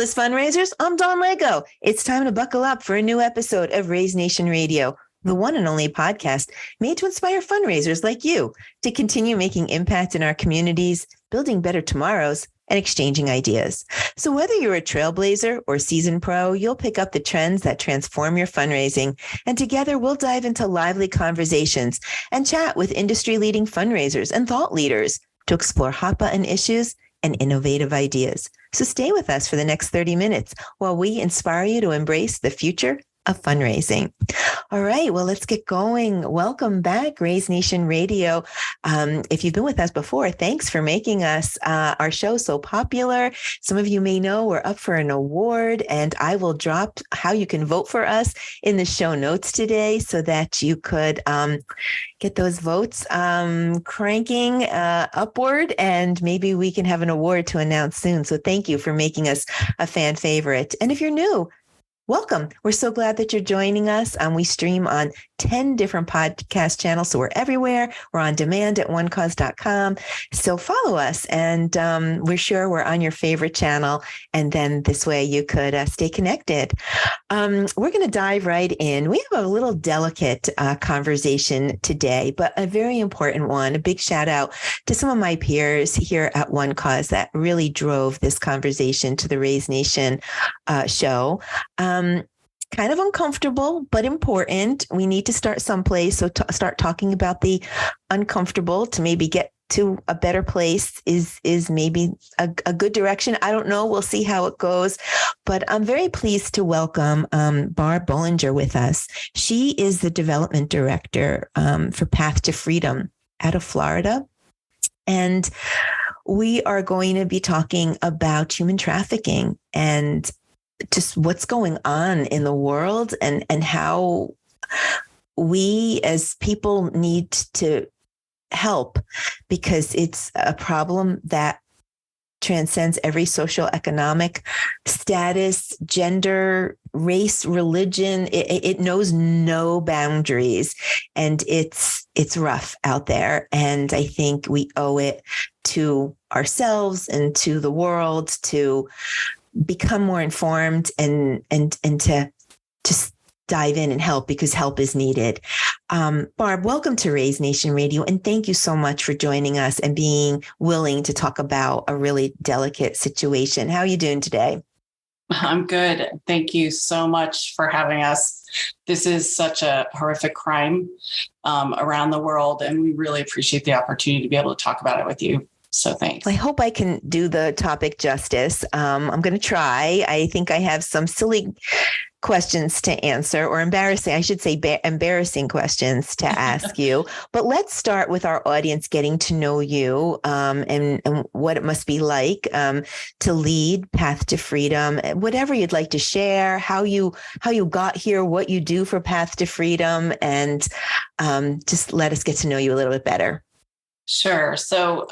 Fearless fundraisers, I'm Dawn Lego. It's time to buckle up for a new episode of Raise Nation Radio, the one and only podcast made to inspire fundraisers like you to continue making impact in our communities, building better tomorrows, and exchanging ideas. So whether you're a trailblazer or seasoned pro, you'll pick up the trends that transform your fundraising. And together we'll dive into lively conversations and chat with industry-leading fundraisers and thought leaders to explore hot-button issues and innovative ideas. So stay with us for the next 30 minutes while we inspire you to embrace the future of fundraising. All right, well, let's get going. Welcome back, Raise Nation Radio. If you've been with us before, thanks for making us our show so popular. Some of you may know we're up for an award, and I will drop how you can vote for us in the show notes today so that you could get those votes cranking upward, and maybe we can have an award to announce soon. So thank you for making us a fan favorite. And if you're new, welcome. We're so glad that you're joining us. We stream on 10 different podcast channels, so we're everywhere. We're on demand at onecause.com. So follow us, and we're sure we're on your favorite channel. And then this way you could stay connected. We're going to dive right in. We have a little delicate conversation today, but a very important one. A big shout out to some of my peers here at One Cause that really drove this conversation to the Raise Nation show. Kind of uncomfortable, but important. We need to start someplace. So start talking about the uncomfortable to maybe get to a better place is maybe a good direction. I don't know. We'll see how it goes. But I'm very pleased to welcome Barb Bollinger with us. She is the development director for Path to Freedom out of Florida. And we are going to be talking about human trafficking and just what's going on in the world and how we as people need to help, because it's a problem that transcends every social economic status, gender, race, religion. It knows no boundaries, and it's rough out there. And I think we owe it to ourselves and to the world to become more informed and to just dive in and help, because help is needed. Barb, welcome to Raise Nation Radio, and thank you so much for joining us and being willing to talk about a really delicate situation. How are you doing today? I'm good. Thank you so much for having us. This is such a horrific crime around the world, and we really appreciate the opportunity to be able to talk about it with you. So thanks. I hope I can do the topic justice. I'm going to try. I think I have some silly questions to answer, or embarrassing questions to ask you. But let's start with our audience getting to know you and what it must be like to lead Path to Freedom. Whatever you'd like to share, how you got here, what you do for Path to Freedom, and just let us get to know you a little bit better. Sure. So,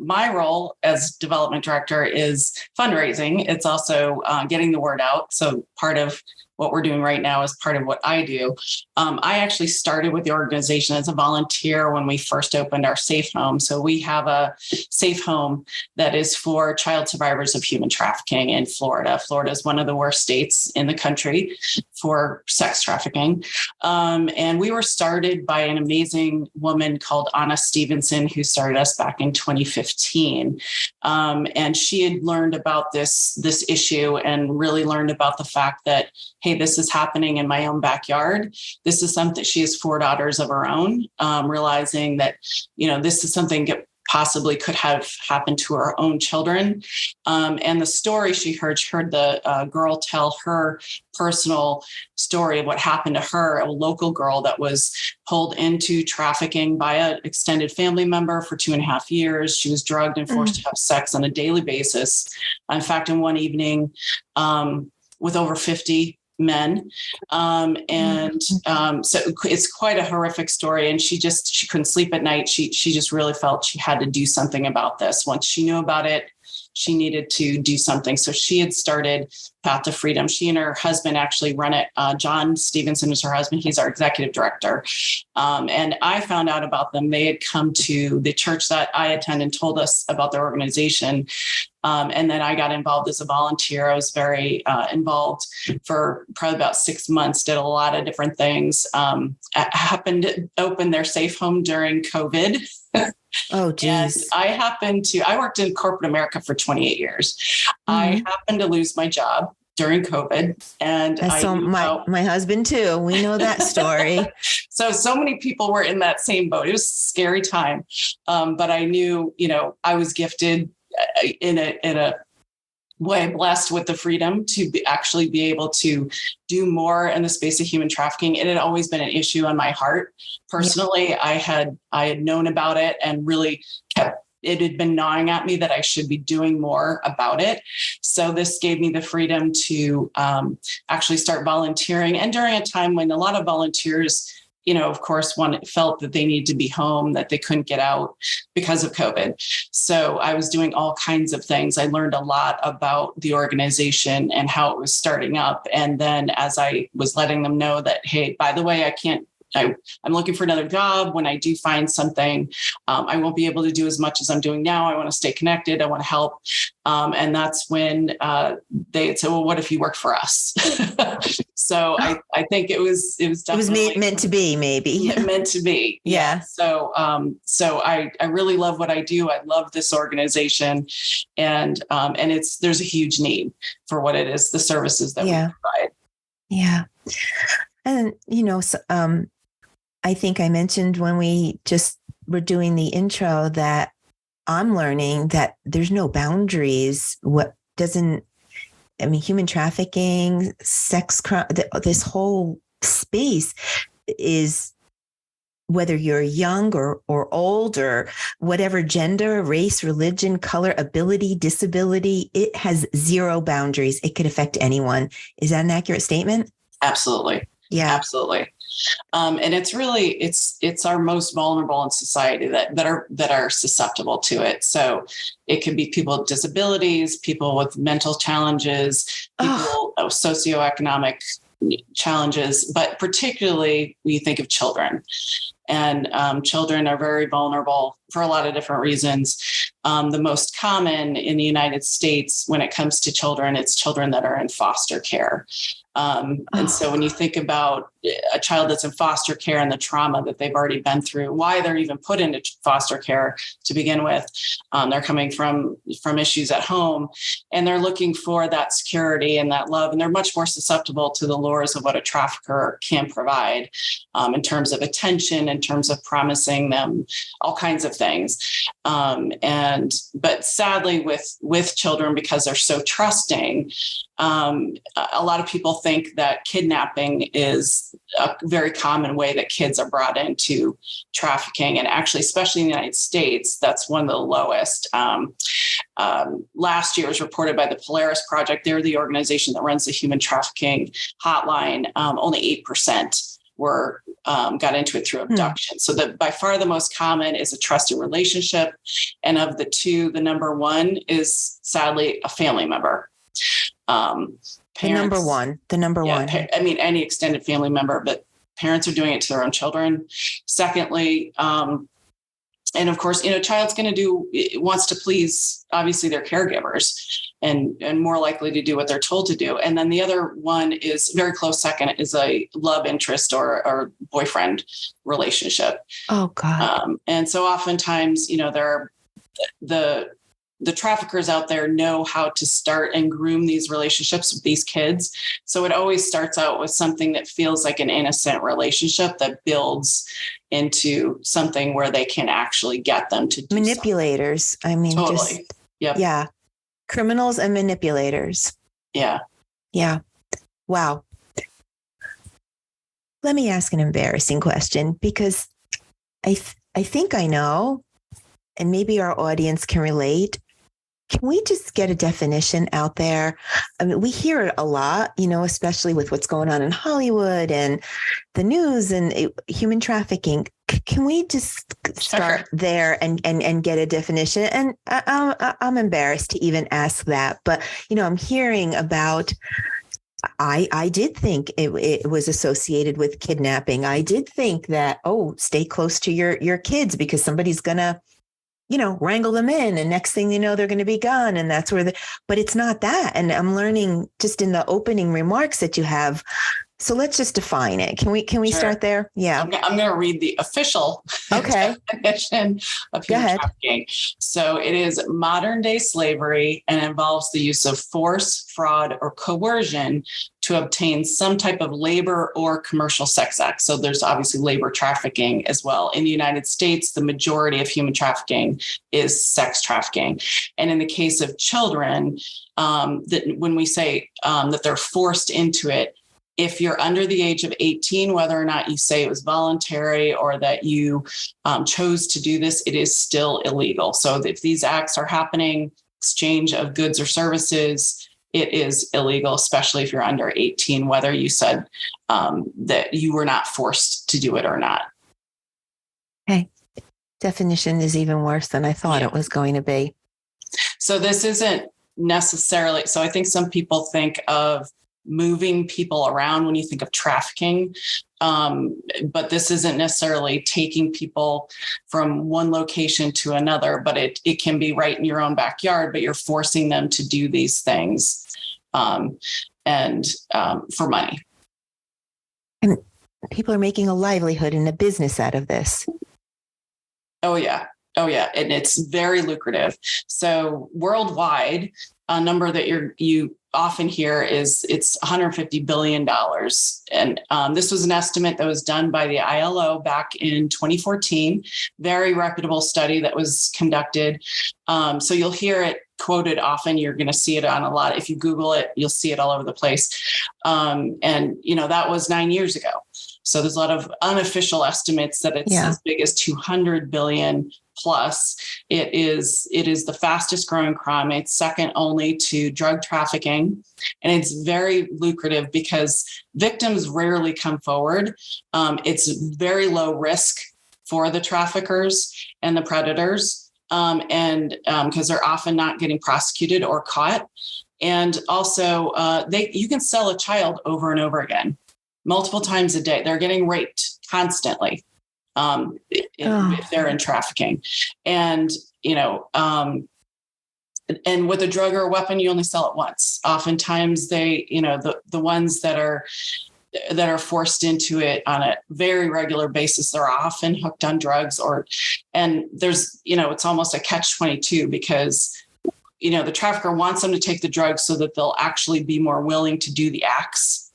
my role as development director is fundraising. It's also getting the word out. So part of what we're doing right now is part of what I do. I actually started with the organization as a volunteer when we first opened our safe home. So we have a safe home that is for child survivors of human trafficking in Florida. Florida is one of the worst states in the country for sex trafficking. And we were started by an amazing woman called Anna Stevenson, who started us back in 2015. And she had learned about this issue and really learned about the fact that, hey, this is happening in my own backyard. This is something, she has 4 daughters of her own, realizing that, this is something that possibly could have happened to her own children. And the story she heard the girl tell her personal story of what happened to her, a local girl that was pulled into trafficking by an extended family member for 2.5 years. She was drugged and forced to have sex on a daily basis. In fact, in one evening, with over 50 men. So it's quite a horrific story. And she couldn't sleep at night. She just really felt she had to do something about this. Once she knew about it, she needed to do something. So she had started path to freedom. She and her husband actually run it. John Stevenson is her husband. He's our executive director. And I found out about them. They had come to the church that I attend and told us about their organization. And then I got involved as a volunteer. I was very involved for probably about 6 months, did a lot of different things. I happened to open their safe home during COVID. Oh, geez. And I worked in corporate America for 28 years. I happened to lose my job during COVID. And my husband too. We know that story. So many people were in that same boat. It was a scary time. But I knew, I was gifted in a way, blessed with the freedom to actually be able to do more in the space of human trafficking. It had always been an issue on my heart. Personally, yeah. I had known about it and really it had been gnawing at me that I should be doing more about it. So this gave me the freedom to actually start volunteering. And during a time when a lot of volunteers, of course, felt that they need to be home, that they couldn't get out because of COVID. So I was doing all kinds of things. I learned a lot about the organization and how it was starting up. And then as I was letting them know that, hey, by the way, I'm looking for another job. When I do find something, I won't be able to do as much as I'm doing now. I want to stay connected. I want to help. And that's when they said, well, what if you work for us? So I think it was definitely meant to be, maybe. Meant to be. Yeah. So I really love what I do. I love this organization, and there's a huge need for what it is, the services that we provide. Yeah. And, I think I mentioned when we just were doing the intro that I'm learning that there's no boundaries. Human trafficking, sex crime, this whole space is, whether you're young or old or whatever gender, race, religion, color, ability, disability, it has zero boundaries. It could affect anyone. Is that an accurate statement? Absolutely. Yeah. Absolutely. And it's really, it's our most vulnerable in society that are susceptible to it. So it could be people with disabilities, people with mental challenges, people with socioeconomic challenges, but particularly when you think of children. And children are very vulnerable for a lot of different reasons. The most common in the United States when it comes to children, it's children that are in foster care. And so when you think about a child that's in foster care and the trauma that they've already been through, why they're even put into foster care to begin with, they're coming from issues at home, and they're looking for that security and that love. And they're much more susceptible to the lures of what a trafficker can provide in terms of attention, in terms of promising them all kinds of things. But sadly with children, because they're so trusting, a lot of people think that kidnapping is a very common way that kids are brought into trafficking. And actually, especially in the United States, that's one of the lowest. Last year was reported by the Polaris Project. They're the organization that runs the human trafficking hotline. Only 8% got into it through abduction. So by far the most common is a trusted relationship. And of the two, the number one is sadly a family member. Parents, the number one. Any extended family member, but parents are doing it to their own children. Secondly, and of course, child's wants to please obviously their caregivers and more likely to do what they're told to do. And then the other one is very close second is a love interest or boyfriend relationship. Oh God. And so oftentimes, there are the traffickers out there know how to start and groom these relationships with these kids. So it always starts out with something that feels like an innocent relationship that builds into something where they can actually get them to do manipulators. Something. Totally. Yeah. Criminals and manipulators. Yeah. Yeah. Wow. Let me ask an embarrassing question, because I think I know, and maybe our audience can relate. Can we just get a definition out there? We hear it a lot, especially with what's going on in Hollywood and the news and human trafficking. can we just start there and get a definition? And I'm embarrassed to even ask that, but I'm hearing about. I did think it was associated with kidnapping. I did think that, stay close to your kids because somebody's gonna, wrangle them in, and next thing you know, they're going to be gone. And that's where but it's not that. And I'm learning just in the opening remarks that you have. So let's just define it. Can we Sure. start there? Yeah. I'm going to read the official definition of human trafficking. So it is modern day slavery and involves the use of force, fraud, or coercion to obtain some type of labor or commercial sex act. So there's obviously labor trafficking as well. In the United States, the majority of human trafficking is sex trafficking. And in the case of children, that when we say that they're forced into it, if you're under the age of 18, whether or not you say it was voluntary or that you chose to do this, it is still illegal. So if these acts are happening, exchange of goods or services, it is illegal, especially if you're under 18, whether you said that you were not forced to do it or not. Okay. Definition is even worse than I thought it was going to be. So this isn't necessarily, so I think some people think of moving people around when you think of trafficking. But this isn't necessarily taking people from one location to another, but it can be right in your own backyard, but you're forcing them to do these things and for money. And people are making a livelihood and a business out of this. Oh, yeah. And it's very lucrative. So worldwide, a number that you often hear is it's $150 billion. And this was an estimate that was done by the ILO back in 2014, very reputable study that was conducted. So you'll hear it quoted often. You're going to see it on a lot. If you Google it, you'll see it all over the place. And that was 9 years ago. So there's a lot of unofficial estimates that it's as big as 200 billion plus. It is the fastest growing crime. It's second only to drug trafficking. And it's very lucrative because victims rarely come forward. It's very low risk for the traffickers and the predators. And because they're often not getting prosecuted or caught. And also you can sell a child over and over again, multiple times a day. They're getting raped constantly. If they're in trafficking, and and with a drug or a weapon, you only sell it once. Oftentimes they, the ones that are forced into it on a very regular basis, they're often hooked on drugs and there's, it's almost a catch-22 because, the trafficker wants them to take the drugs so that they'll actually be more willing to do the acts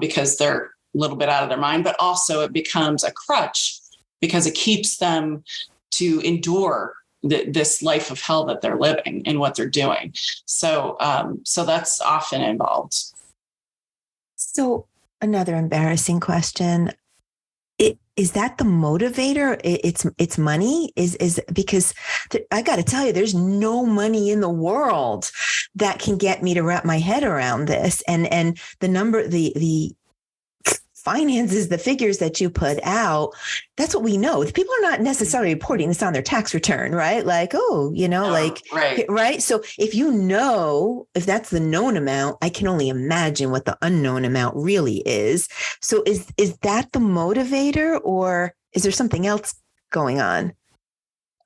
because they're a little bit out of their mind, but also it becomes a crutch because it keeps them to endure this life of hell that they're living and what they're doing. So that's often involved. So another embarrassing question. Is that the motivator? It's money is because I got to tell you, there's no money in the world that can get me to wrap my head around this. And the number, the finances, the figures that you put out, that's what we know. People are not necessarily reporting this on their tax return, right? Like, right. So if that's the known amount, I can only imagine what the unknown amount really is. So is that the motivator, or is there something else going on?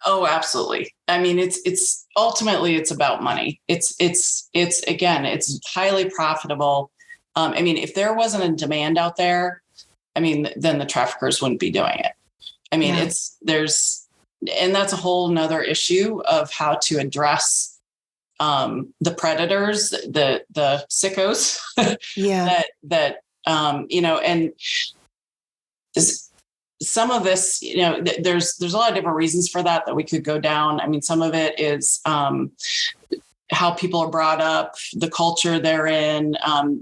Oh, absolutely. I mean, it's ultimately it's about money. It's highly profitable. If there wasn't a demand out there, then the traffickers wouldn't be doing it. And that's a whole nother issue of how to address the predators, the sickos, and some of this, there's a lot of different reasons for that we could go down. Some of it is how people are brought up, the culture they're in.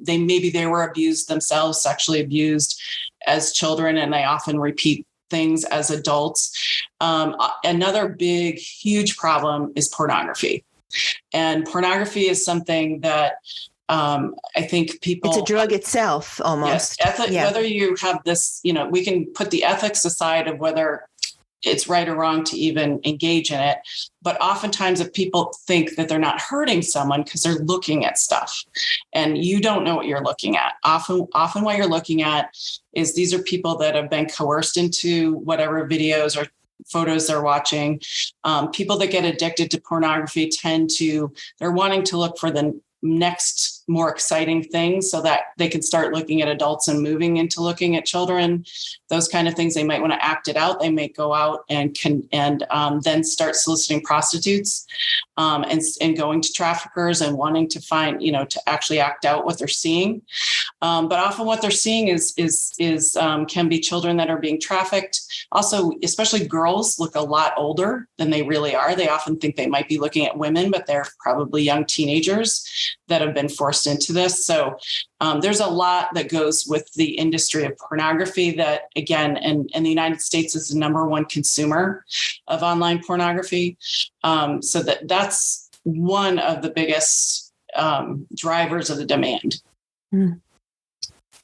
They were abused themselves, sexually abused as children, and they often repeat things as adults. Another big, huge problem is pornography. And pornography is something that I think people, it's a drug itself almost. Yes, whether you have this, we can put the ethics aside of whether it's right or wrong to even engage in it. But oftentimes if people think that they're not hurting someone because they're looking at stuff and you don't know what you're looking at. Often what you're looking at is these are people that have been coerced into whatever videos or photos they're watching. People that get addicted to pornography they're wanting to look for the next more exciting things so that they can start looking at adults and moving into looking at children, those kind of things. They might want to act it out. They may go out and then start soliciting prostitutes and going to traffickers and wanting to find, to actually act out what they're seeing. But often what they're seeing is can be children that are being trafficked. Also, especially girls look a lot older than they really are. They often think they might be looking at women, but they're probably young teenagers that have been forced into this. So there's a lot that goes with the industry of pornography that, again, in the United States is the number one consumer of online pornography. So that's one of the biggest drivers of the demand. Mm.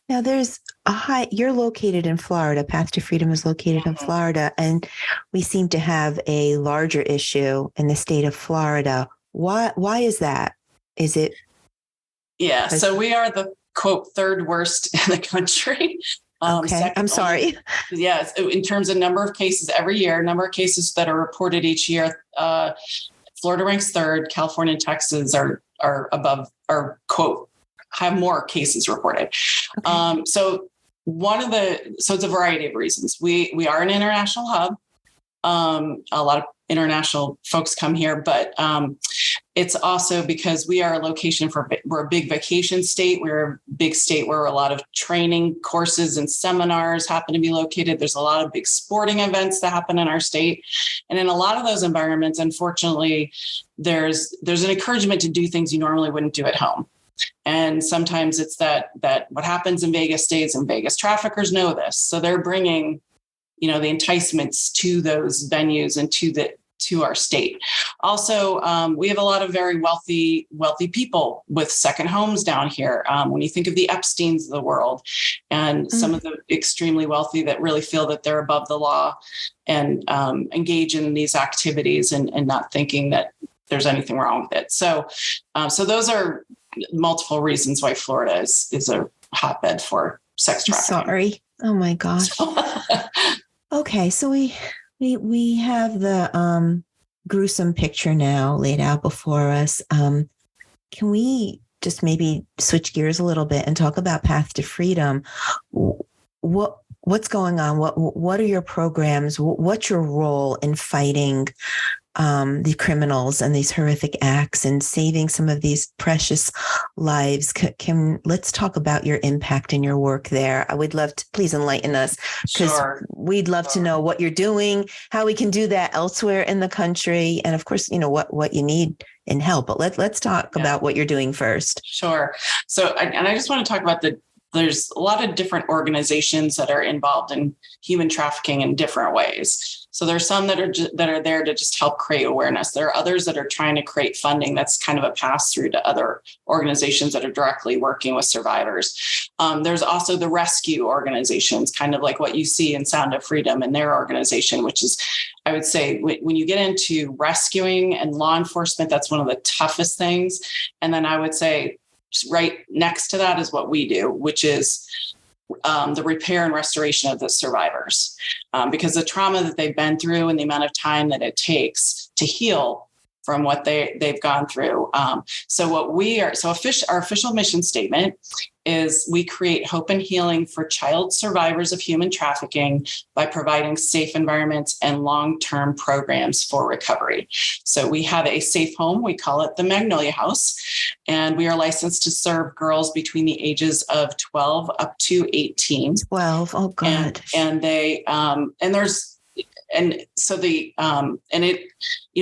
Now there's you're located in Florida. Path to Freedom is located in Florida, and we seem to have a larger issue in the state of Florida. Why is that? Is it? Yeah. So we are the quote third worst in the country. Okay. I'm sorry. Yes. In terms of number of cases every year, number of cases that are reported each year, Florida ranks third. California and Texas are above, or quote, have more cases reported. Okay. So it's a variety of reasons. We are an international hub. A lot of international folks come here, but it's also because we are a location we're a big vacation state. We're a big state where a lot of training courses and seminars happen to be located. There's a lot of big sporting events that happen in our state. And in a lot of those environments, unfortunately, there's an encouragement to do things you normally wouldn't do at home. And sometimes it's that what happens in Vegas stays in Vegas. Traffickers know this. So they're bringing, the enticements to those venues and to our state. Also, we have a lot of very wealthy people with second homes down here. When you think of the Epsteins of the world and some of the extremely wealthy that really feel that they're above the law and engage in these activities and not thinking that there's anything wrong with it. So those are multiple reasons why Florida is a hotbed for sex trafficking. Sorry. Oh my gosh. Okay. So we have the gruesome picture now laid out before us. Can we just maybe switch gears a little bit and talk about Path to Freedom? What's going on? What are your programs? What's your role in fighting the criminals and these horrific acts and saving some of these precious lives? Let's talk about your impact and your work there. I would love to, please enlighten us, because we'd love to know what you're doing, how we can do that elsewhere in the country, and of course, what you need in help. But let's talk about what you're doing first. Sure. So, I just want to talk about there's a lot of different organizations that are involved in human trafficking in different ways. So there's some that are there to just help create awareness. There are others that are trying to create funding that's kind of a pass through to other organizations that are directly working with survivors. There's also the rescue organizations, kind of like what you see in Sound of Freedom and their organization, which is, I would say, when you get into rescuing and law enforcement, that's one of the toughest things. And then I would say right next to that is what we do, which is the repair and restoration of the survivors, because the trauma that they've been through and the amount of time that it takes to heal from what they've gone through. Our official mission statement is we create hope and healing for child survivors of human trafficking by providing safe environments and long-term programs for recovery. So we have a safe home. We call it the Magnolia House, and we are licensed to serve girls between the ages of 12 up to 18. 12. Oh God. And they, and there's, and so and it,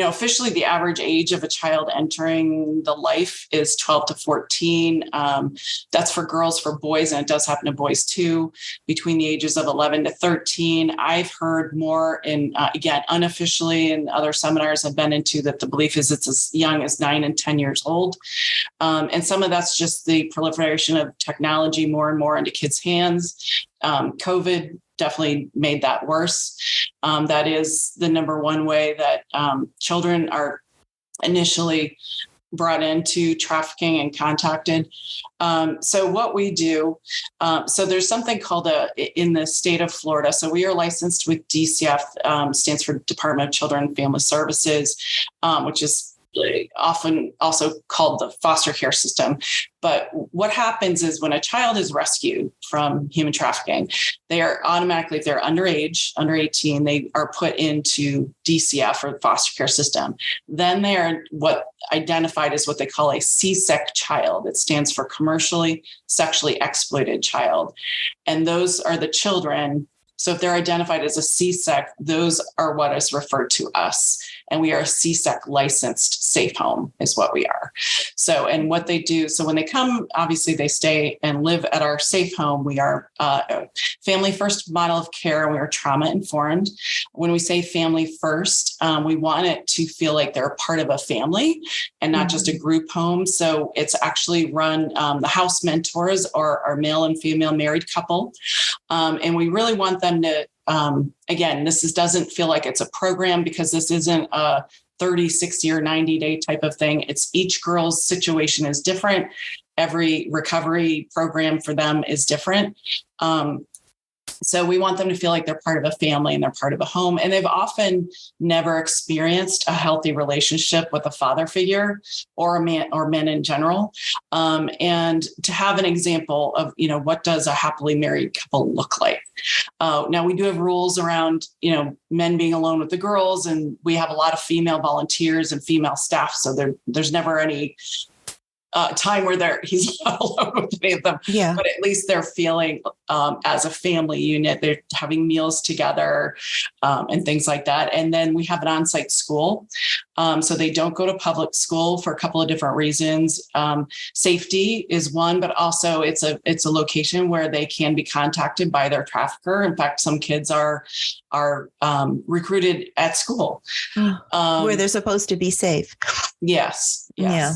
officially the average age of a child entering the life is 12 to 14. That's for girls. For boys, and it does happen to boys too, between the ages of 11 to 13. I've heard more again, unofficially, in other seminars I've been into, that the belief is it's as young as 9 and 10 years old. And some of that's just the proliferation of technology more and more into kids' hands. COVID definitely made that worse. That is the number one way that children are initially brought into trafficking and contacted. So what we do, so there's something called in the state of Florida. So we are licensed with DCF, stands for Department of Children and Family Services, which is often also called the foster care system. But what happens is when a child is rescued from human trafficking, they are automatically, if they're underage, under 18, they are put into DCF, or the foster care system. Then they are identified as what they call a CSEC child. It stands for commercially sexually exploited child. And those are the children. So if they're identified as a CSEC, those are what is referred to us. And we are a CSEC licensed safe home is what we are. So, and what they do, so when they come, obviously they stay and live at our safe home. We are a family first model of care, and we are trauma informed. When we say family first, we want it to feel like they're a part of a family and not just a group home. So it's actually run, the house mentors are male and female married couple. And we really want them to, again, doesn't feel like it's a program, because this isn't a 30, 60 or 90 day type of thing. It's each girl's situation is different. Every recovery program for them is different. So we want them to feel like they're part of a family and they're part of a home. And they've often never experienced a healthy relationship with a father figure or a man or men in general. And to have an example of, what does a happily married couple look like? Now we do have rules around, men being alone with the girls, and we have a lot of female volunteers and female staff. So there's never any time where he's not alone with any of them, but at least they're feeling as a family unit. They're having meals together and things like that. And then we have an on-site school. So they don't go to public school for a couple of different reasons. Safety is one, but also it's a location where they can be contacted by their trafficker. In fact, some kids are recruited at school. Where they're supposed to be safe. Yes. Yeah.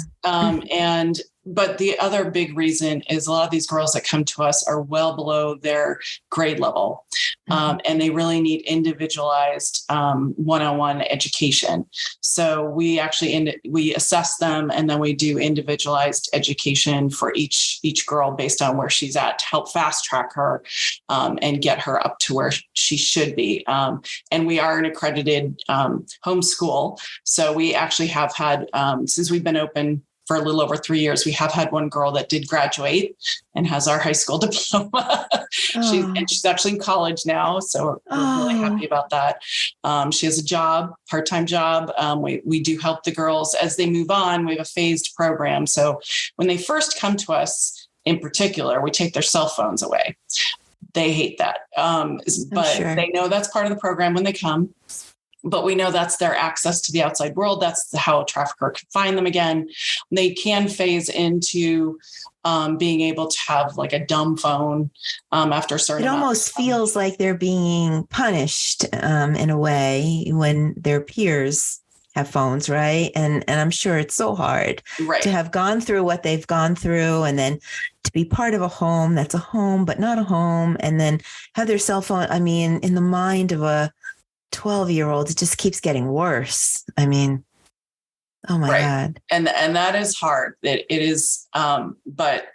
But the other big reason is a lot of these girls that come to us are well below their grade level. And they really need individualized one-on-one education. So we actually we assess them, and then we do individualized education for each girl based on where she's at, to help fast track her and get her up to where she should be. And we are an accredited homeschool. So we actually have had, since we've been open for a little over 3 years, we have had one girl that did graduate and has our high school diploma. She's actually in college now. So we're really happy about that. She has a job, part-time job. We do help the girls as they move on. We have a phased program. So when they first come to us in particular, we take their cell phones away. They hate that. But sure, they know that's part of the program when they come. But we know that's their access to the outside world. That's how a trafficker can find them again. They can phase into being able to have like a dumb phone after a certain. It almost feels like they're being punished in a way when their peers have phones, right? And I'm sure it's so hard to have gone through what they've gone through, and then to be part of a home that's a home but not a home, and then have their cell phone. I mean, in the mind of a 12-year-old, it just keeps getting worse. I mean, oh my God. And that is hard. It is. But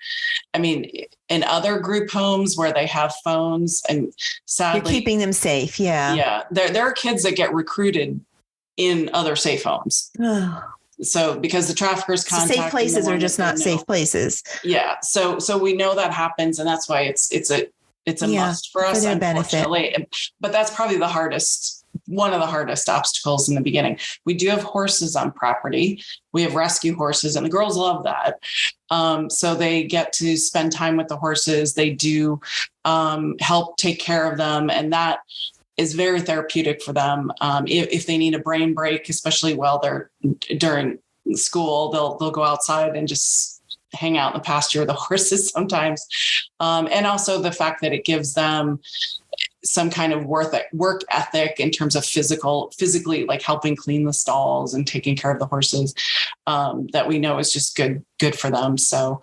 I mean, in other group homes where they have phones, and sadly, you're keeping them safe. Yeah. Yeah. There are kids that get recruited in other safe homes. So because the traffickers contact safe places are just not safe places. Yeah. So we know that happens, and that's why it's a must for us, unfortunately. But that's probably one of the hardest obstacles in the beginning. We do have horses on property. We have rescue horses, and the girls love that. So they get to spend time with the horses. They do help take care of them. And that is very therapeutic for them. If they need a brain break, especially while they're during school, they'll go outside and just hang out in the pasture with the horses sometimes. And also the fact that it gives them some kind of work ethic in terms of physically like helping clean the stalls and taking care of the horses, that we know is just good for them. So,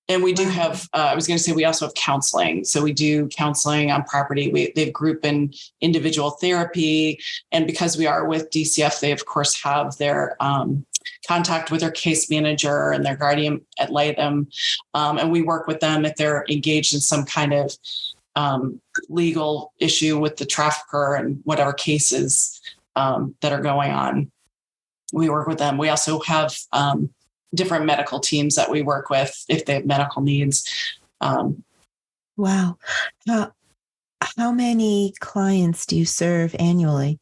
and we do have, I was going to say, we also have counseling. So we do counseling on property. They have group and individual therapy. And because we are with DCF, they of course have their contact with their case manager and their guardian ad litem. And we work with them if they're engaged in some kind of legal issue with the trafficker and whatever cases that are going on. We work with them. We also have different medical teams that we work with if they have medical needs. Wow. How many clients do you serve annually?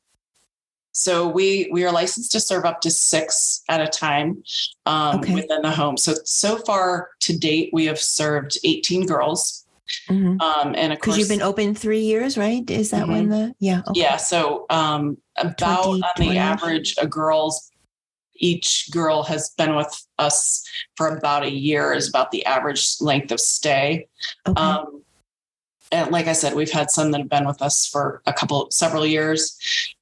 So we are licensed to serve up to 6 at a time within the home. So far to date, we have served 18 girls. Mm-hmm. And of course, because you've been open 3 years, right? Is that when okay. Yeah. So about on the average, each girl has been with us for about a year is about the average length of stay. Okay. And like I said, we've had some that have been with us for several years.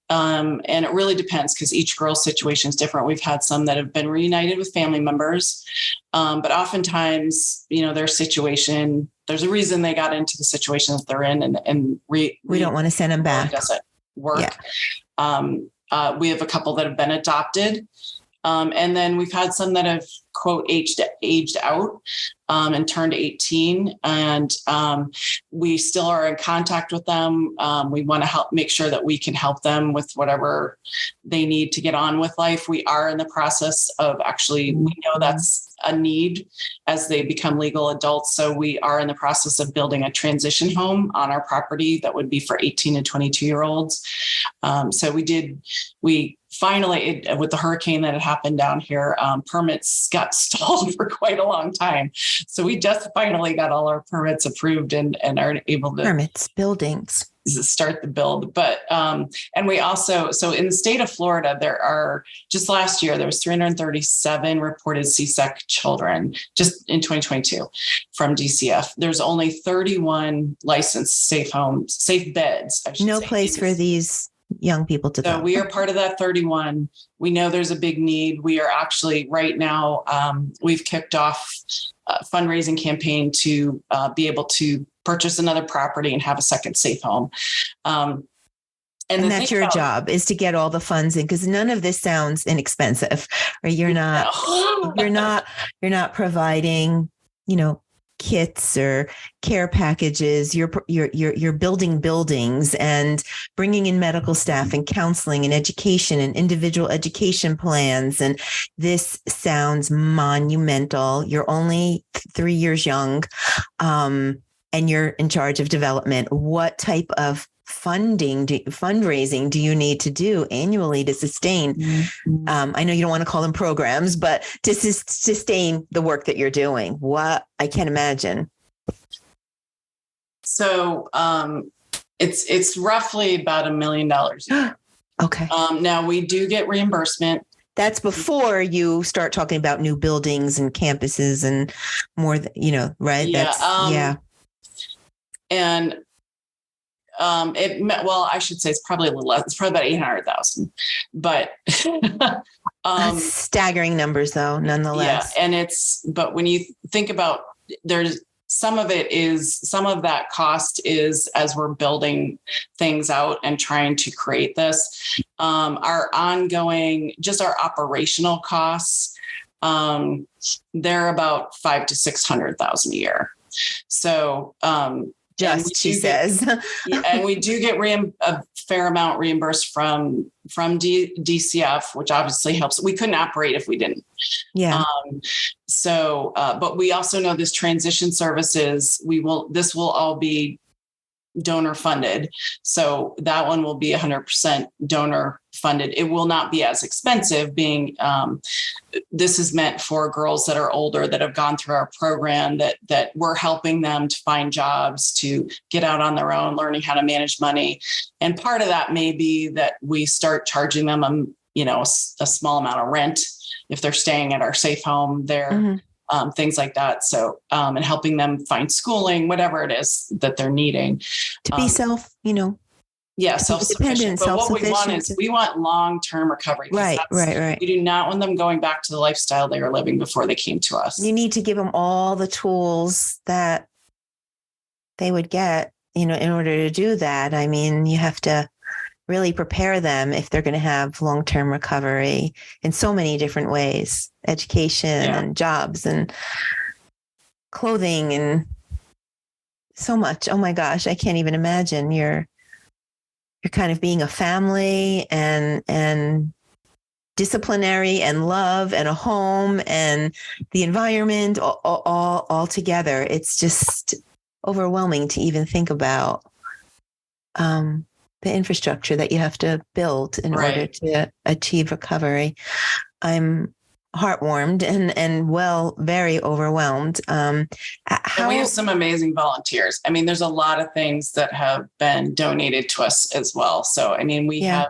And it really depends because each girl's situation is different. We've had some that have been reunited with family members. But oftentimes, their situation, there's a reason they got into the situation that they're in and we don't want to send them back. Doesn't work. Yeah. We have a couple that have been adopted. And then we've had some that have, quote, aged out and turned 18. And we still are in contact with them. We want to make sure that we can help them with whatever they need to get on with life. We are in the process of we know that's a need as they become legal adults. So we are in the process of building a transition home on our property that would be for 18 and 22-year-olds. So we finally, with the hurricane that had happened down here, permits got stalled for quite a long time. So we just finally got all our permits approved and are able to buildings start the build. But, and we also, so in the state of Florida, just last year, there was 337 reported CSEC children just in 2022 from DCF. There's only 31 licensed safe beds. No place for these young people to go. So we are part of that 31. We know there's a big need. We are actually right now, we've kicked off a fundraising campaign to be able to purchase another property and have a second safe home. And that's your job is to get all the funds in because none of this sounds inexpensive or you're not providing, kits or care packages. You're building buildings and bringing in medical staff and counseling and education and individual education plans. And this sounds monumental. You're only 3 years young, and you're in charge of development. What type of fundraising do you need to do annually to sustain? Mm-hmm. I know you don't want to call them programs, but to sustain the work that you're doing. What I can't imagine. So it's roughly about $1 million. Okay. Now we do get reimbursement. That's before you start talking about new buildings and campuses and more, right? Yeah. And I should say it's probably a little less. It's probably about 800,000, but staggering numbers though, nonetheless. Yeah. And but when you think about there's some of that cost is as we're building things out and trying to create this, our ongoing, just our operational costs, they're about $500,000 to $600,000 a year. So, she says. And we do get a fair amount reimbursed from DCF, which obviously helps. We couldn't operate if we didn't. Yeah. But we also know this transition services, this will all be donor funded. So that one will be 100% donor funded. It will not be as expensive, being this is meant for girls that are older that have gone through our program, that we're helping them to find jobs, to get out on their own, learning how to manage money. And part of that may be that we start charging them a small amount of rent if they're staying at our safe home there. Mm-hmm. Things like that. So, and helping them find schooling, whatever it is that they're needing. To be self-sufficient. But what we want is we want long-term recovery. Right. We do not want them going back to the lifestyle they were living before they came to us. You need to give them all the tools that they would get, in order to do that. I mean, you have to really prepare them if they're going to have long-term recovery in so many different ways, education and jobs and clothing and so much. Oh my gosh, I can't even imagine. You're kind of being a family and disciplinary and love and a home and the environment all together. It's just overwhelming to even think about the infrastructure that you have to build in order to achieve recovery. I'm heartwarmed and very overwhelmed. And we have some amazing volunteers. I mean, there's a lot of things that have been donated to us as well. So, I mean, we have,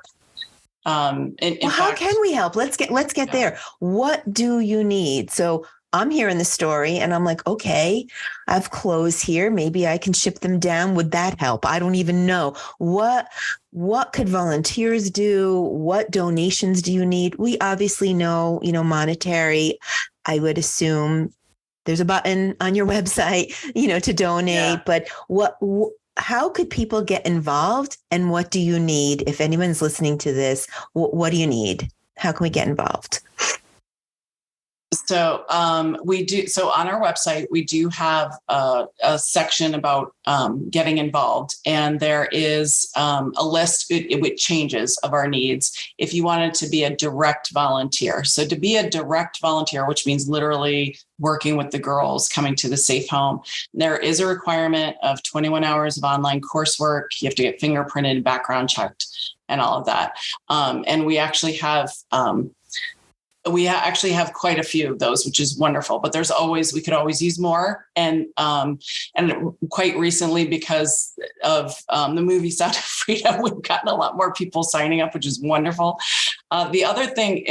how can we help? Let's get there. What do you need? So I'm hearing the story and I'm like, okay, I have clothes here. Maybe I can ship them down. Would that help? I don't even know. What could volunteers do? What donations do you need? We obviously know, monetary. I would assume there's a button on your website, to donate, but how could people get involved and what do you need? If anyone's listening to this, what do you need? How can we get involved? So we do. So on our website, we do have a section about getting involved, and there is a list with changes of our needs. If you wanted to be a direct volunteer, so to be a direct volunteer, which means literally working with the girls coming to the safe home, there is a requirement of 21 hours of online coursework. You have to get fingerprinted, background checked, and all of that. And we actually have. We actually have quite a few of those, which is wonderful, but we could always use more. And quite recently, because of the movie Sound of Freedom, we've gotten a lot more people signing up, which is wonderful. The other thing,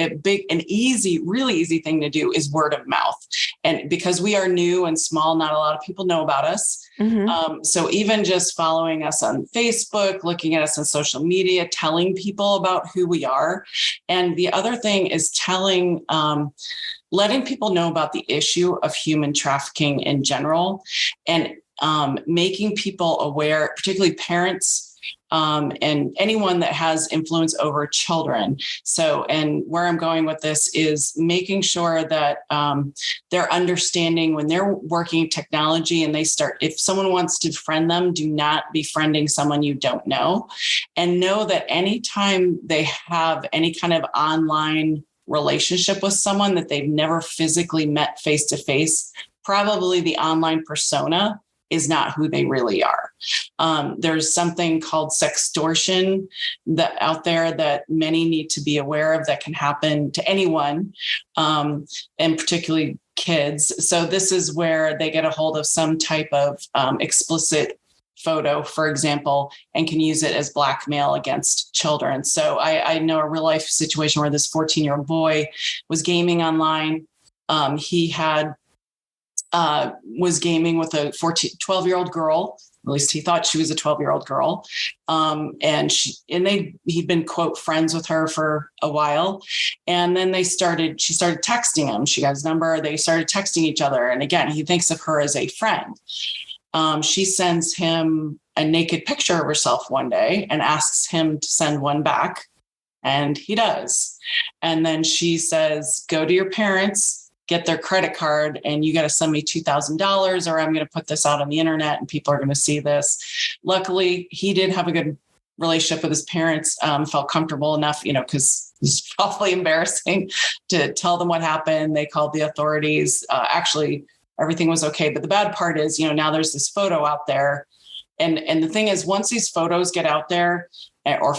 really easy thing to do is word of mouth. And because we are new and small, not a lot of people know about us. Mm-hmm. So even just following us on Facebook, looking at us on social media, telling people about who we are. And the other thing is letting people know about the issue of human trafficking in general, and making people aware, particularly parents, and anyone that has influence over children. So, and where I'm going with this is making sure that they're understanding when they're working technology and if someone wants to friend them, do not be friending someone you don't know, and know that anytime they have any kind of online relationship with someone that they've never physically met face to face, probably the online persona is not who they really are. There's something called sextortion out there that many need to be aware of that can happen to anyone, and particularly kids. So this is where they get a hold of some type of explicit photo, for example, and can use it as blackmail against children. So I know a real life situation where this 14-year-old boy was gaming online. He was gaming with a 12-year-old girl. At least he thought she was a 12-year-old girl. He'd been, quote, friends with her for a while. And then she started texting him. She got his number. They started texting each other. And again, he thinks of her as a friend. She sends him a naked picture of herself one day and asks him to send one back. And he does. And then she says, go to your parents, get their credit card, and you got to send me $2,000 or I'm going to put this out on the internet and people are going to see this. Luckily, he did have a good relationship with his parents, felt comfortable enough, because it's probably embarrassing to tell them what happened. They called the authorities. Actually, everything was okay. But the bad part is, now there's this photo out there And the thing is, once these photos get out there, or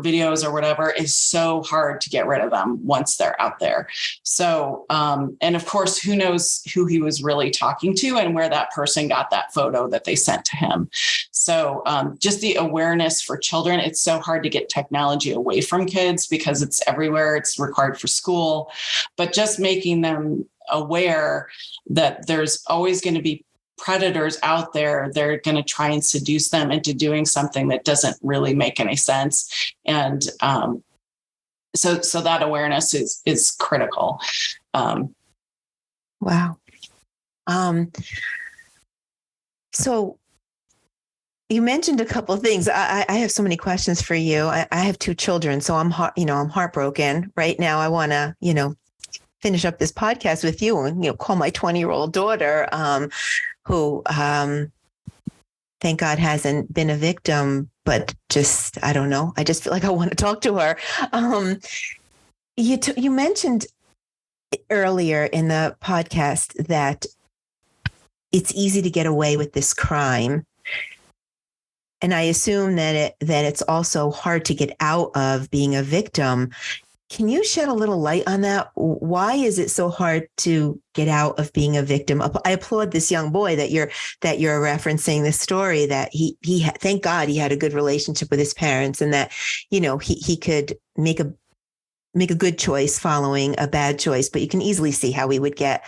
videos or whatever, is so hard to get rid of them once they're out there. So, and of course, who knows who he was really talking to and where that person got that photo that they sent to him. So just the awareness for children, it's so hard to get technology away from kids because it's everywhere. It's required for school, but just making them aware that there's always going to be predators out there. They're going to try and seduce them into doing something that doesn't really make any sense. And so that awareness is critical. Wow. So you mentioned a couple of things. I have so many questions for you. I have 2 children, so I'm heartbroken right now. I want to, finish up this podcast with you and, call my 20-year-old daughter, who, thank God, hasn't been a victim, but just, I don't know. I just feel like I want to talk to her. You mentioned earlier in the podcast that it's easy to get away with this crime. And I assume that it's also hard to get out of being a victim. Can you shed a little light on that? Why is it so hard to get out of being a victim? I applaud this young boy that you're referencing the story, that he thank God he had a good relationship with his parents, and that, he could make a good choice following a bad choice. But you can easily see how we would get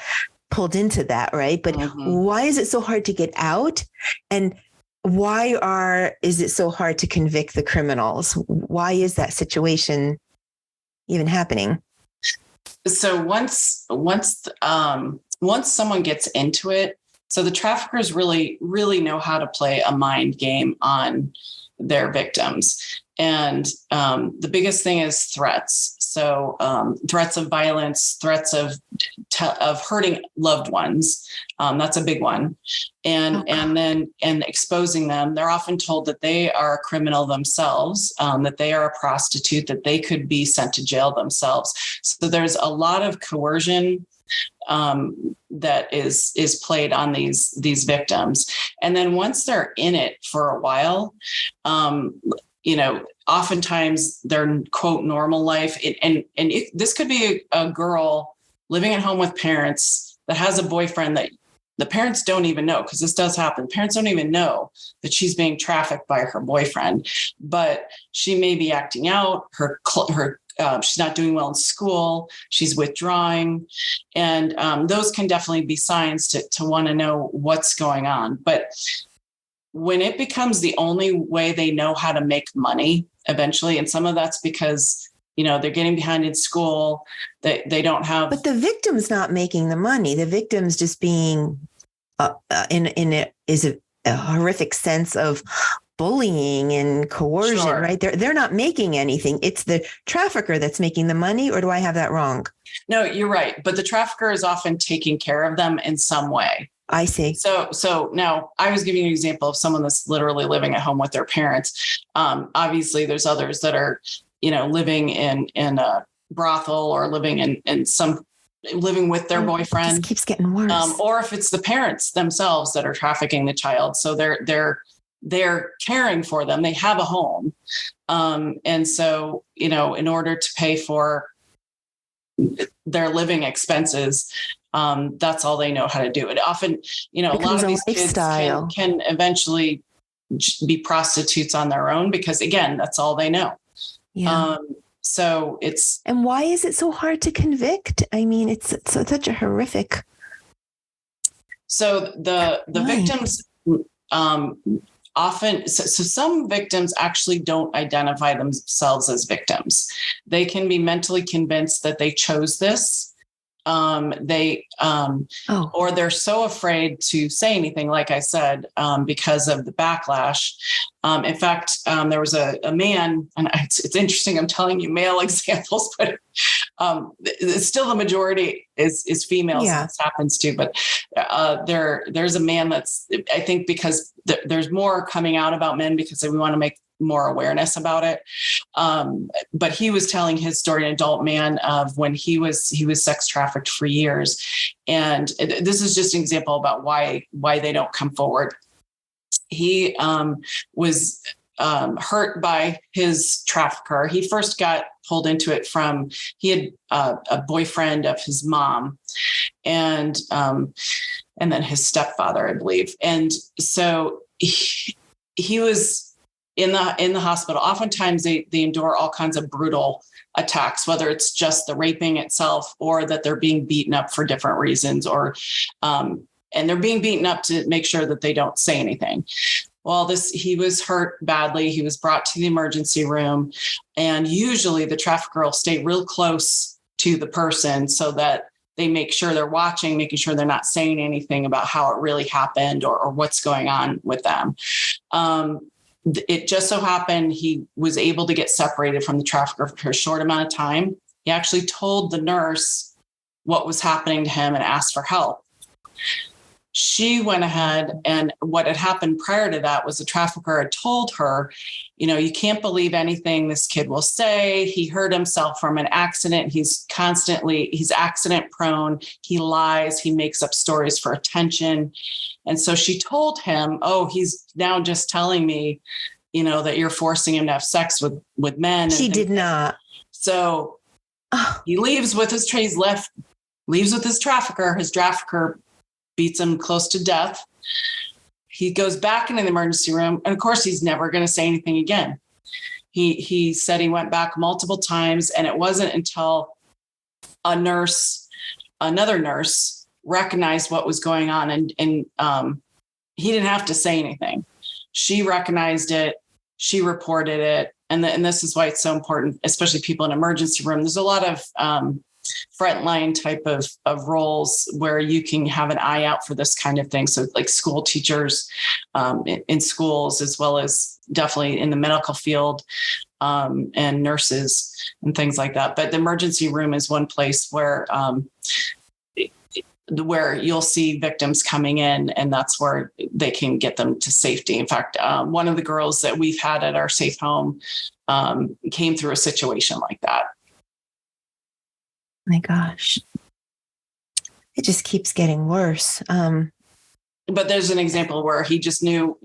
pulled into that, right? But why is it so hard to get out? And why is it so hard to convict the criminals? Why is that situation even happening? So once someone gets into it, so the traffickers really, really know how to play a mind game on their victims. And the biggest thing is threats. So threats of violence, threats of hurting loved ones. That's a big one. And then exposing them. They're often told that they are a criminal themselves, that they are a prostitute, that they could be sent to jail themselves. So there's a lot of coercion that is played on these victims. And then once they're in it for a while, oftentimes their quote normal life, this could be a girl living at home with parents that has a boyfriend that the parents don't even know, because this does happen. Parents don't even know that she's being trafficked by her boyfriend, but she may be acting out. She's not doing well in school. She's withdrawing. And those can definitely be signs to want to know what's going on. But when it becomes the only way they know how to make money eventually, and some of that's because, they're getting behind in school, they don't have. But the victim's not making the money. The victim's just being is a horrific sense of bullying and coercion, sure, right? They're not making anything. It's the trafficker that's making the money, or do I have that wrong? No, you're right. But the trafficker is often taking care of them in some way. I see. So now I was giving you an example of someone that's literally living at home with their parents. Obviously there's others that are, living in a brothel or living living with their boyfriend. It just keeps getting worse. Or if it's the parents themselves that are trafficking the child. So they're caring for them. They have a home. And so, in order to pay for their living expenses, that's all they know how to do. It often, a lot of these kids can eventually be prostitutes on their own because, again, that's all they know. Yeah. So and why is it so hard to convict? I mean, it's such a horrific. So the victims often, so some victims actually don't identify themselves as victims. They can be mentally convinced that they chose this. Or they're so afraid to say anything, like I said, because of the backlash. In fact, there was a man, and it's interesting, I'm telling you male examples, but it's still the majority is females. Yeah. This happens too, but there's a man that's, I think because there's more coming out about men because we want to make more awareness about it. But he was telling his story, an adult man, of when he was sex trafficked for years. And this is just an example about why they don't come forward. he was hurt by his trafficker. He first got pulled into it he had a boyfriend of his mom, and then his stepfather, I believe. And so he was in the hospital. Oftentimes they endure all kinds of brutal attacks, whether it's just the raping itself or that they're being beaten up for different reasons, or and they're being beaten up to make sure that they don't say anything. Well, he was hurt badly. He was brought to the emergency room, and usually the trafficker will stay real close to the person so that they make sure they're watching, making sure they're not saying anything about how it really happened or what's going on with them. It just so happened he was able to get separated from the trafficker for a short amount of time. He actually told the nurse what was happening to him and asked for help. She went ahead, and what had happened prior to that was the trafficker had told her, you can't believe anything this kid will say. He hurt himself from an accident. He's accident prone. He lies. He makes up stories for attention. And so she told him, oh, he's now just telling me, that you're forcing him to have sex with men. She did not. So he leaves with his trafficker. His trafficker beats him close to death. He goes back into the emergency room. And of course, he's never going to say anything again. He said he went back multiple times, and it wasn't until another nurse recognized what was going on. And he didn't have to say anything. She recognized it. She reported it. And this is why it's so important, especially people in emergency room. There's a lot of frontline type of roles where you can have an eye out for this kind of thing. So like school teachers in schools, as well as definitely in the medical field and nurses and things like that. But the emergency room is one place where you'll see victims coming in, and that's where they can get them to safety. In fact, one of the girls that we've had at our safe home came through a situation like that. My gosh. It just keeps getting worse. But there's an example where he just knew,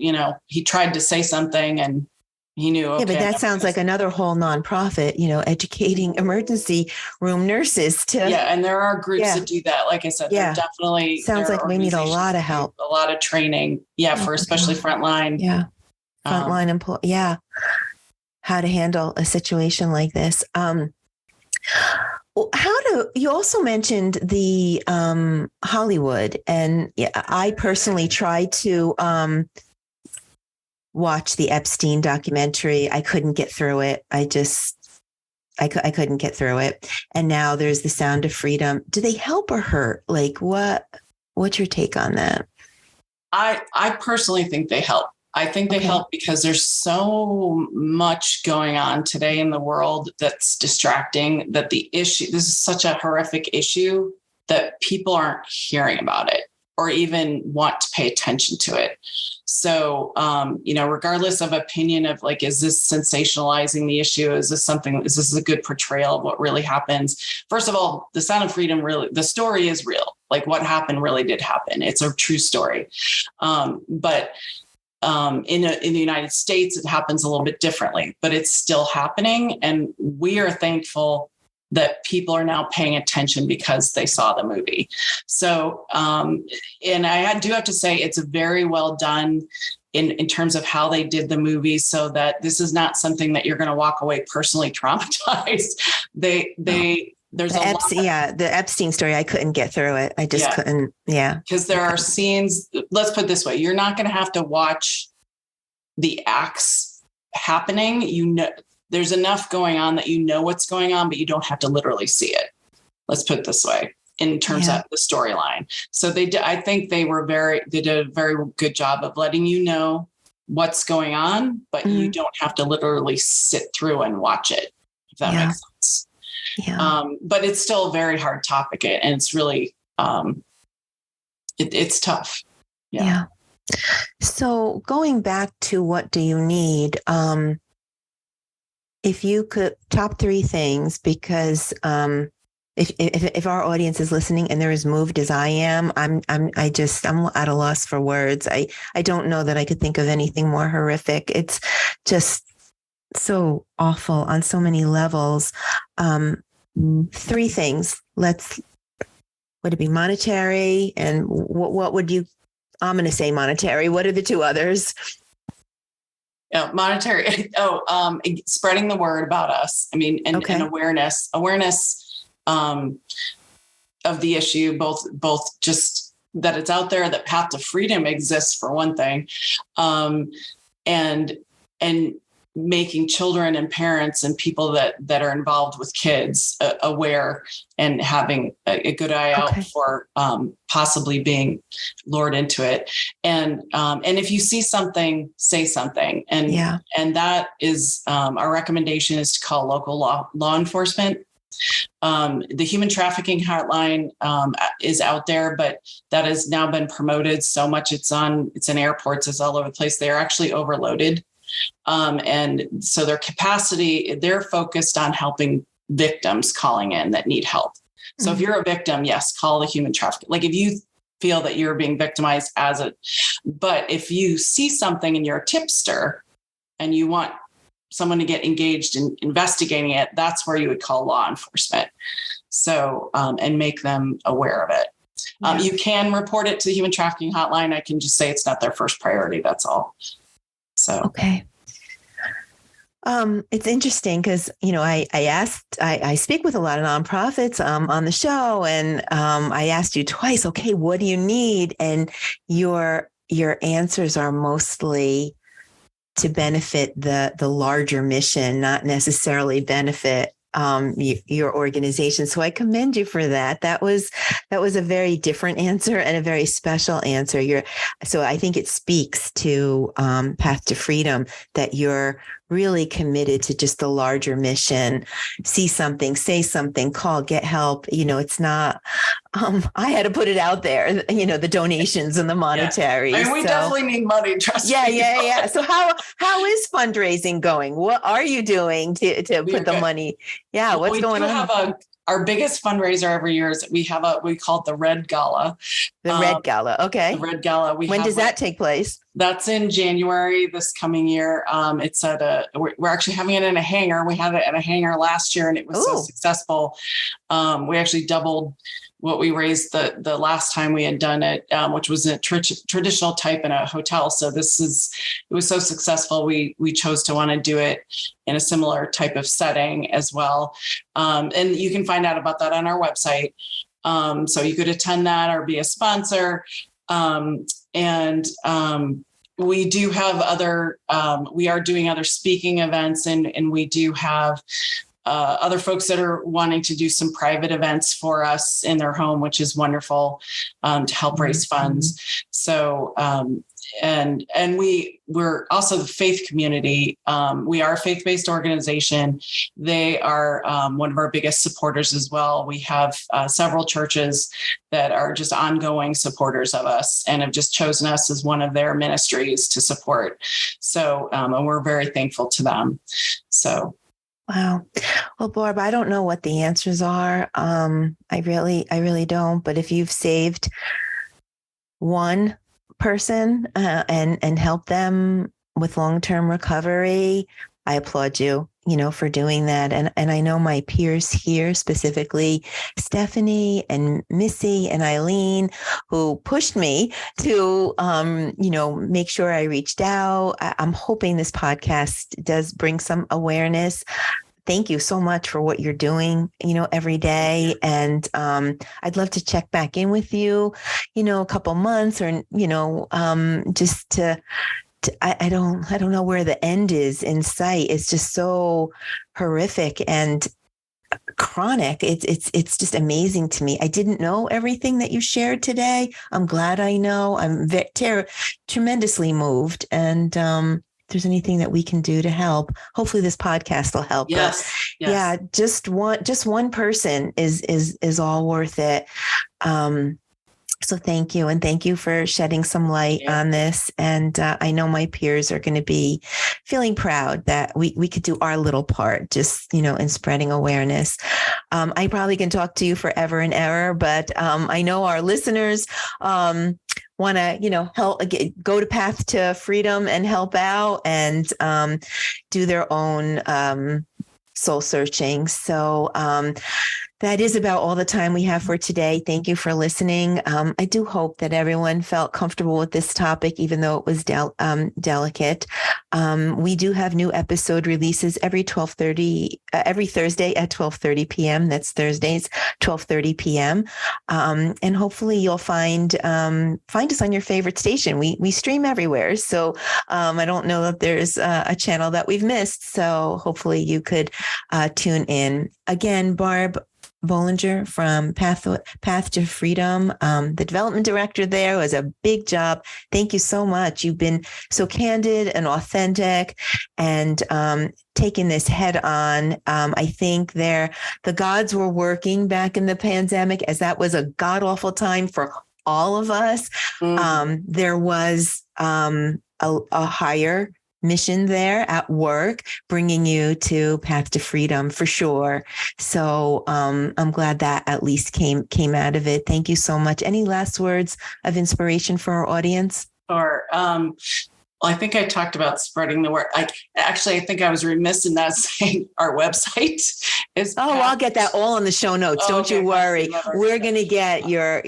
he tried to say something and he knew. Okay, yeah, but that sounds like another whole nonprofit, educating emergency room nurses to. Yeah. And there are groups that do that. Like I said, there definitely sounds like we need a lot of help, a lot of training. Yeah. For especially frontline. Yeah. Frontline employee. Yeah. How to handle a situation like this. You also mentioned the Hollywood, and I personally tried to watch the Epstein documentary. I couldn't get through it. I couldn't get through it. And now there's The Sound of Freedom. Do they help or hurt? Like what's your take on that? I personally think they help. I think they help because there's so much going on today in the world that's distracting, that this is such a horrific issue that people aren't hearing about it or even want to pay attention to it. So, regardless of opinion of like, is this sensationalizing the issue? Is this a good portrayal of what really happens? First of all, The Sound of Freedom, really, the story is real. Like what happened really did happen. It's a true story. But in the United States, it happens a little bit differently, but it's still happening. And we are thankful that people are now paying attention because they saw the movie. So, and I do have to say it's very well done in terms of how they did the movie, so that this is not something that you're going to walk away personally traumatized. There's the Epstein story. I couldn't get through it. I just couldn't. Yeah. Because there are scenes, let's put it this way. You're not going to have to watch the acts happening. There's enough going on that what's going on, but you don't have to literally see it. Let's put it this way in terms of the storyline. So I think they did a very good job of letting you know what's going on, but you don't have to literally sit through and watch it, if that makes sense. Yeah. But it's still a very hard topic, and it's really, it's tough. Yeah. So going back to what do you need? If you could top 3 things, because if our audience is listening and they're as moved as I am, I'm at a loss for words. I don't know that I could think of anything more horrific. It's just so awful on so many levels. Three things. Would it be monetary? And what would you, I'm going to say monetary. What are the two others? Yeah, monetary. Spreading the word about us. I mean, and awareness of the issue, both just that it's out there, that path to freedom exists for one thing. And making children and parents and people that are involved with kids aware and having a good eye out for possibly being lured into it. And if you see something, say something. And that is our recommendation is to call local law enforcement. The human trafficking hotline is out there, but that has now been promoted so much. It's in airports, it's all over the place. They're actually overloaded. And so their capacity, they're focused on helping victims calling in that need help. So if you're a victim, yes, call the human trafficking. Like if you feel that you're being victimized but if you see something and you're a tipster and you want someone to get engaged in investigating it, that's where you would call law enforcement. So, and make them aware of it. You can report it to the human trafficking hotline. I can just say it's not their first priority. That's all. So, okay. It's interesting because, I speak with a lot of nonprofits on the show, and I asked you twice, okay, what do you need? And your answers are mostly to benefit the larger mission, not necessarily benefit your organization. So I commend you for that. That was a very different answer and a very special answer. So I think it speaks to Path to Freedom that you're really committed to just the larger mission. See something, say something, call, get help. It's not, I had to put it out there, the donations and the monetary. Yeah. I mean, we definitely need money. Trust me. Yeah. So how is fundraising going? What are you doing to put the money? Yeah. Well, what's going on? Our biggest fundraiser every year is we call it the Red Gala. The Red Gala. Okay. The Red Gala. When does that take place? That's in January this coming year. It's we're actually having it in a hangar. We had it at a hangar last year and it was so successful. We actually doubled what we raised the last time we had done it, which was a traditional type in a hotel. So it was so successful. We chose to want to do it in a similar type of setting as well. And you can find out about that on our website. So you could attend that or be a sponsor. We do have we are doing other speaking events and we do have other folks that are wanting to do some private events for us in their home, which is wonderful, to help raise funds. So, and we're also the faith community. We are a faith-based organization. They are one of our biggest supporters as well. We have several churches that are just ongoing supporters of us and have just chosen us as one of their ministries to support. So, and we're very thankful to them. So. Wow. Well, Barb, I don't know what the answers are. I really don't. But if you've saved one person and helped them with long-term recovery, I applaud you, for doing that. And I know my peers here, specifically Stephanie and Missy and Eileen, who pushed me to, make sure I reached out. I'm hoping this podcast does bring some awareness. Thank you so much for what you're doing, every day. And I'd love to check back in with you, a couple months or, just to I don't know where the end is in sight. It's just so horrific and chronic. It's just amazing to me. I didn't know everything that you shared today. I'm glad I know. I'm tremendously moved. And if there's anything that we can do to help, hopefully this podcast will help. Yes. But yeah, just one person is all worth it. So thank you. And thank you for shedding some light on this. And I know my peers are going to be feeling proud that we could do our little part, just, in spreading awareness. I probably can talk to you forever and ever, but I know our listeners want to, help go to Path to Freedom and help out and do their own soul searching. So that is about all the time we have for today. Thank you for listening. I do hope that everyone felt comfortable with this topic, even though it was delicate. We do have new episode releases every Thursday at 12:30 p.m. That's Thursdays, 12:30 p.m. And hopefully you'll find us on your favorite station. We stream everywhere. So I don't know that there's a channel that we've missed. So hopefully you could tune in. Again, Barb Bollinger from Path to Freedom, the development director there, was a big job. Thank you so much. You've been so candid and authentic and taking this head on. I think the gods were working back in the pandemic, as that was a god awful time for all of us. There was a higher mission there at work, bringing you to Path to Freedom for sure. So I'm glad that at least came out of it. Thank you so much. Any last words of inspiration for our audience? Or I think I talked about spreading the word. I think I was remiss in not saying our website is. I'll get that all on the show notes. Don't you worry. We're going to get your,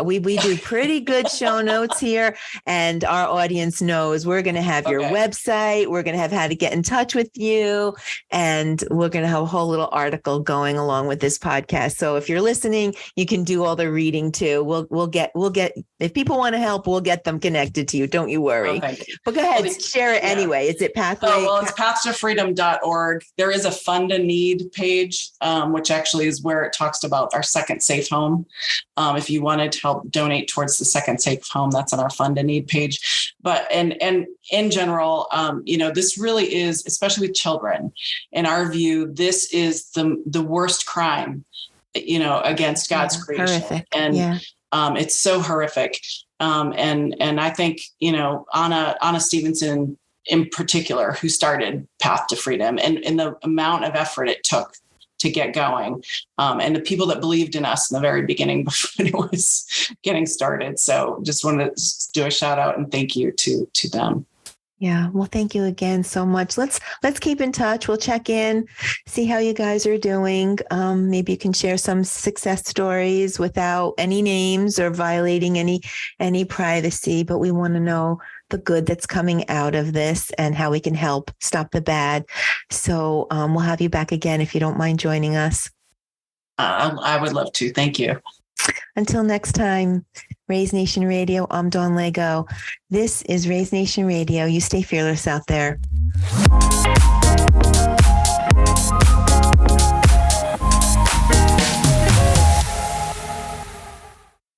we do pretty good show notes here, and our audience knows we're going to have your website. We're going to have how to get in touch with you, and we're going to have a whole little article going along with this podcast. So if you're listening, you can do all the reading too. We'll get, if people want to help, we'll get them connected to you. Don't you worry. But go ahead, share it anyway. Is it Pathway? It's pathtofreedom.org. There is a Fund a Need page, which actually is where it talks about our second safe home. If you wanted to help donate towards the second safe home, that's on our Fund a Need page. But and in general, this really is, especially with children, in our view, this is the worst crime, against God's creation. Horrific. And it's so horrific. And I think, Anna Stevenson in particular, who started Path to Freedom, and the amount of effort it took to get going, and the people that believed in us in the very beginning before it was getting started. So just wanted to do a shout out and thank you to them. Yeah. Well, thank you again so much. Let's keep in touch. We'll check in, see how you guys are doing. Maybe you can share some success stories without any names or violating any privacy, but we want to know the good that's coming out of this and how we can help stop the bad. So we'll have you back again if you don't mind joining us. I would love to. Thank you. Until next time, Raise Nation Radio, I'm Dawn Lego. This is Raise Nation Radio. You stay fearless out there.